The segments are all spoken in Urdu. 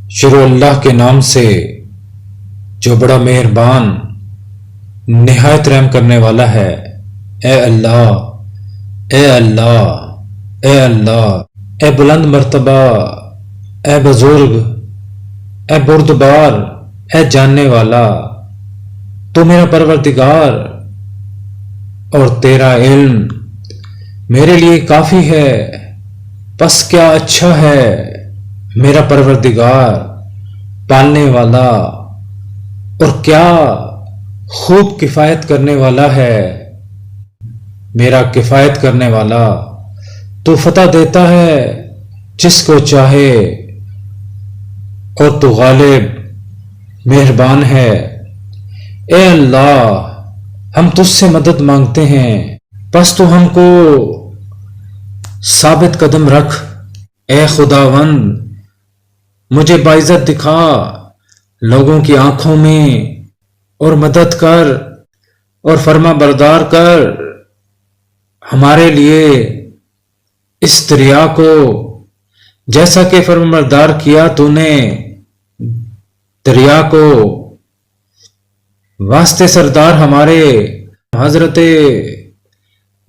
شروع اللہ کے نام سے جو بڑا مہربان نہایت رحم کرنے والا ہے۔ اے اللہ، اے اللہ، اے اللہ، اے بلند مرتبہ، اے بزرگ، اے بردبار، اے جاننے والا، تو میرا پروردگار اور تیرا علم میرے لیے کافی ہے۔ پس کیا اچھا ہے میرا پروردگار پالنے والا، اور کیا خوب کفایت کرنے والا ہے میرا کفایت کرنے والا۔ تو فتح دیتا ہے جس کو چاہے، اور تو غالب مہربان ہے۔ اے اللہ، ہم تجھ سے مدد مانگتے ہیں، پس تو ہم کو ثابت قدم رکھ۔ اے خداوند، مجھے باعزت دکھا لوگوں کی آنکھوں میں، اور مدد کر اور فرما بردار کر ہمارے لیے اس دریا کو، جیسا کہ فرما بردار کیا تو نے دریا کو واسطے سردار ہمارے حضرت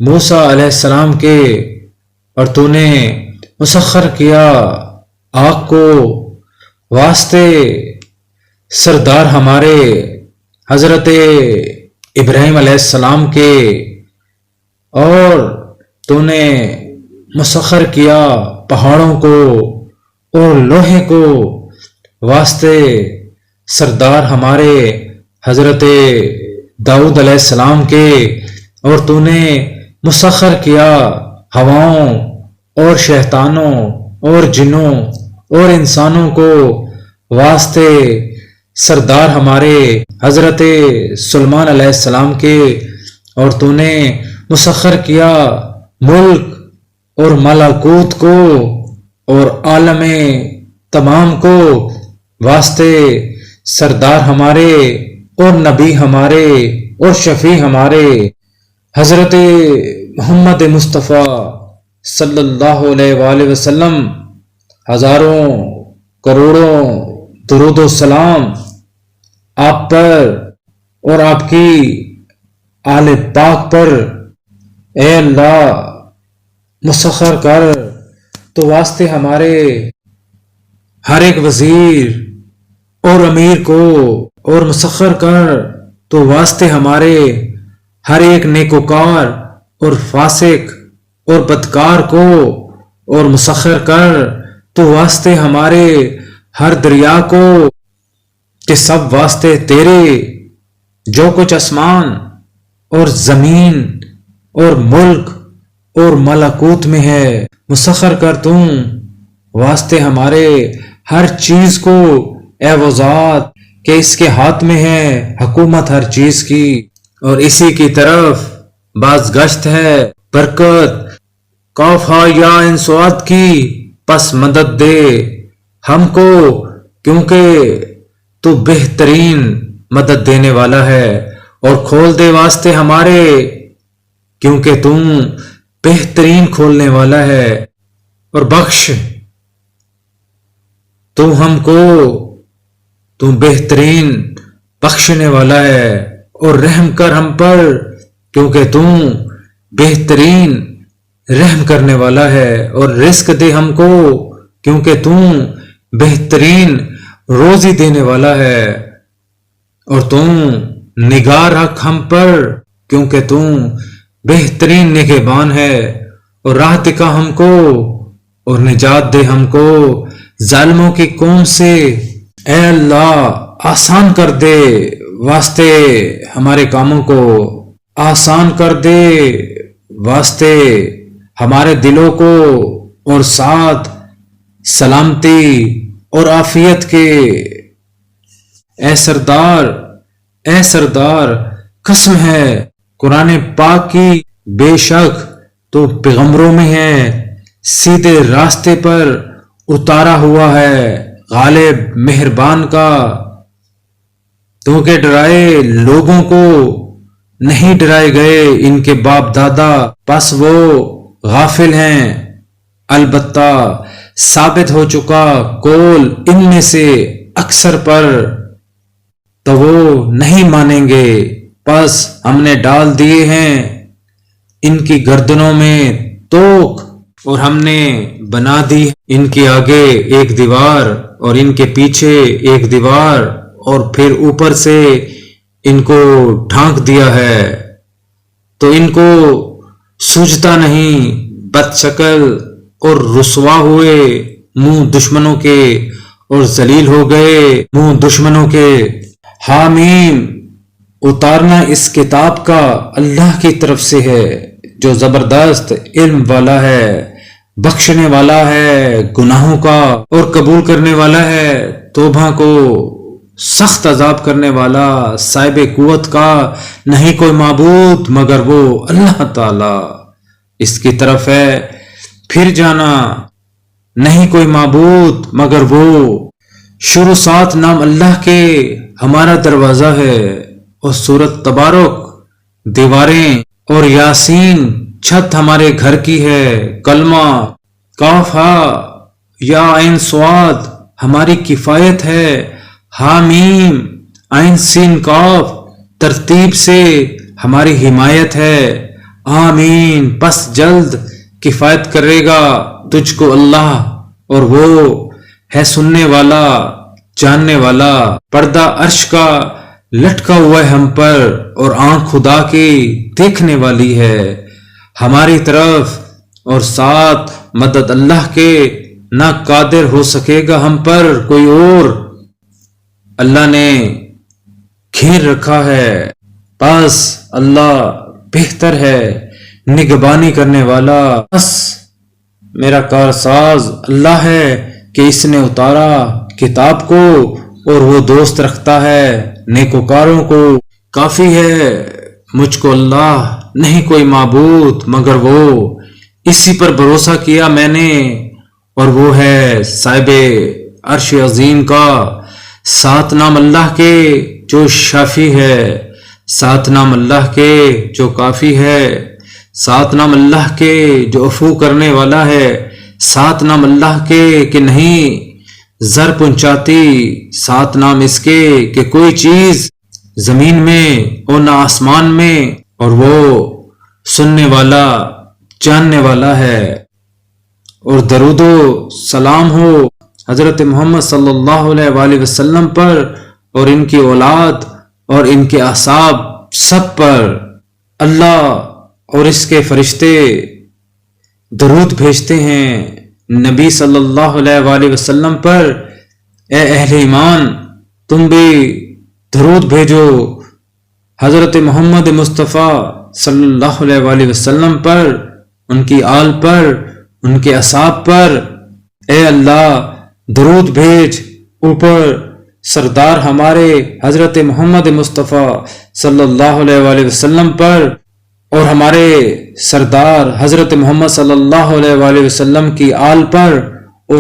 موسیٰ علیہ السلام کے، اور تو نے مسخر کیا آگ کو واسطے سردار ہمارے حضرت ابراہیم علیہ السلام کے، اور تو نے مسخر کیا پہاڑوں کو اور لوہے کو واسطے سردار ہمارے حضرت داؤد علیہ السلام کے، اور تو نے مسخر کیا ہواؤں اور شیطانوں اور جنوں اور انسانوں کو واسطے سردار ہمارے حضرت سلیمان علیہ السلام کے، اور تو نے مسخر کیا ملک اور ملکوت کو اور عالم تمام کو واسطے سردار ہمارے اور نبی ہمارے اور شفیع ہمارے حضرت محمد مصطفیٰ صلی اللہ علیہ وآلہ وسلم۔ ہزاروں کروڑوں درود و سلام آپ پر اور آپ کی آل پاک پر۔ اے اللہ، مسخر کر تو واسطے ہمارے ہر ایک وزیر اور امیر کو، اور مسخر کر تو واسطے ہمارے ہر ایک نیکوکار اور فاسق اور بدکار کو، اور مسخر کر تو واسطے ہمارے ہر دریا کو، کہ سب واسطے تیرے جو کچھ آسمان اور زمین اور ملک اور ملکوت میں ہے، مسخر کر تم واسطے ہمارے ہر چیز کو۔ اے وہ ذات کہ اس کے ہاتھ میں ہے حکومت ہر چیز کی، اور اسی کی طرف باز گشت ہے برکت۔ کاف ہا یا ان سواد کی، پس مدد دے ہم کو، کیونکہ تو بہترین مدد دینے والا ہے، اور کھول دے واسطے ہمارے، کیونکہ تم بہترین کھولنے والا ہے، اور بخش تو ہم کو، تو بہترین بخشنے والا ہے، اور رحم کر ہم پر، کیونکہ تم بہترین رحم کرنے والا ہے، اور رزق دے ہم کو، کیونکہ تم بہترین روزی دینے والا ہے، اور تم نگاہ رکھ ہم پر، کیونکہ تم بہترین نگہبان ہے، اور راہ دکھا ہم کو، اور نجات دے ہم کو ظالموں کی قوم سے۔ اے اللہ، آسان کر دے واسطے ہمارے کاموں کو، آسان کر دے واسطے ہمارے دلوں کو، اور ساتھ سلامتی اور عافیت کے۔ اے سردار، اے سردار، قسم ہے قرآن پاک کی، بے شک تو پیغمبروں میں ہے سیدھے راستے پر اتارا ہوا ہے، غالب مہربان کا، تو کہ ڈرائے لوگوں کو نہیں ڈرائے گئے ان کے باپ دادا، پس وہ غافل ہیں۔ البتہ ثابت ہو چکا قول ان میں سے اکثر پر، تو وہ نہیں مانیں گے، پس ہم نے ڈال دیے ہیں ان کی گردنوں میں توق، اور ہم نے بنا دی ان کے آگے ایک دیوار اور ان کے پیچھے ایک دیوار، اور پھر اوپر سے ان کو ڈھانک دیا ہے، تو ان کو سوجھتا نہیں، بد شکل اور رسوا ہوئے منہ دشمنوں کے، اور ذلیل ہو گئے منہ دشمنوں کے۔ حامیم، اتارنا اس کتاب کا اللہ کی طرف سے ہے جو زبردست علم والا ہے، بخشنے والا ہے گناہوں کا، اور قبول کرنے والا ہے توبہ کو، سخت عذاب کرنے والا صاحب قوت کا، نہیں کوئی معبود مگر وہ اللہ تعالی، اس کی طرف ہے پھر جانا، نہیں کوئی معبود مگر وہ۔ شروع سات نام اللہ کے ہمارا دروازہ ہے، اور سورت تبارک دیواریں، اور یاسین چھت ہمارے گھر کی ہے، کلمہ کاف ہا یا عین صاد ہماری کفایت ہے، حامیم عین سین کاف ترتیب سے ہماری حمایت ہے، آمین، پس جلد کفایت کرے گا تجھ کو اللہ، اور وہ ہے سننے والا جاننے والا۔ پردہ عرش کا لٹکا ہوا ہے ہم پر، اور آنکھ خدا کی دیکھنے والی ہے ہماری طرف، اور ساتھ مدد اللہ کے نہ قادر ہو سکے گا ہم پر کوئی اور، اللہ نے گھیر رکھا ہے، پس اللہ بہتر ہے نگہبانی کرنے والا۔ بس میرا کارساز اللہ ہے کہ اس نے اتارا کتاب کو، اور وہ دوست رکھتا ہے نیکوکاروں کو۔ کافی ہے مجھ کو اللہ، نہیں کوئی معبود مگر وہ، اسی پر بھروسہ کیا میں نے، اور وہ ہے صاحب عرش عظیم کا۔ سات نام اللہ کے جو شافی ہے، سات نام اللہ کے جو کافی ہے، سات نام اللہ کے جو عفو کرنے والا ہے، سات نام اللہ کے کہ نہیں زر پہنچاتی، سات نام اس کے کہ کوئی چیز زمین میں اور نہ آسمان میں، اور وہ سننے والا جاننے والا ہے۔ اور درود و سلام ہو حضرت محمد صلی اللہ علیہ وآلہ وسلم پر، اور ان کی اولاد اور ان کے اصحاب سب پر۔ اللہ اور اس کے فرشتے درود بھیجتے ہیں نبی صلی اللہ علیہ وآلہ وسلم پر۔ اے اہل ایمان، تم بھی درود بھیجو حضرت محمد مصطفیٰ صلی اللہ علیہ وآلہ وسلم پر، ان کی آل پر، ان کے اصحاب پر۔ اے اللہ درود بھیج اوپر سردار ہمارے حضرت محمد مصطفیٰ صلی اللہ علیہ وآلہ وسلم پر، اور ہمارے سردار حضرت محمد صلی اللہ علیہ وآلہ وسلم کی آل پر،